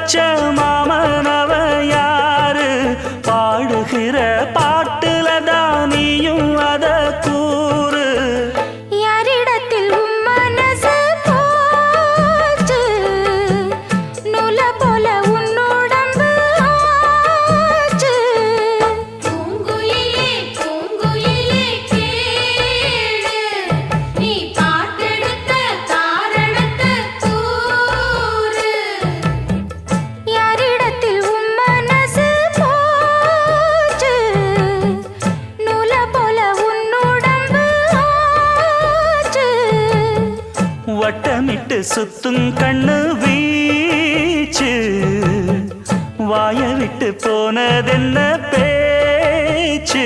வச்ச மாமனவ யாரு பாடுகிற பாட்டுல தானியும் அத கூறு யாரிடத்தில் உன் மனசு போச்சு நூல போல உன் உடம்பு ஆச்சு பூங்குயிலே பூங்குயிலே கேளு நீ பாட்டெடுத்த காரணத்தை கூறு யாரிடத்தில் உன் மனசு போச்சு நூல போல உன் உடம்பு ஆச்சு வட்டமிட்டு சுத்தும் கண்ணு வீச்சு வாய விட்டு போனதென்ன பேச்சு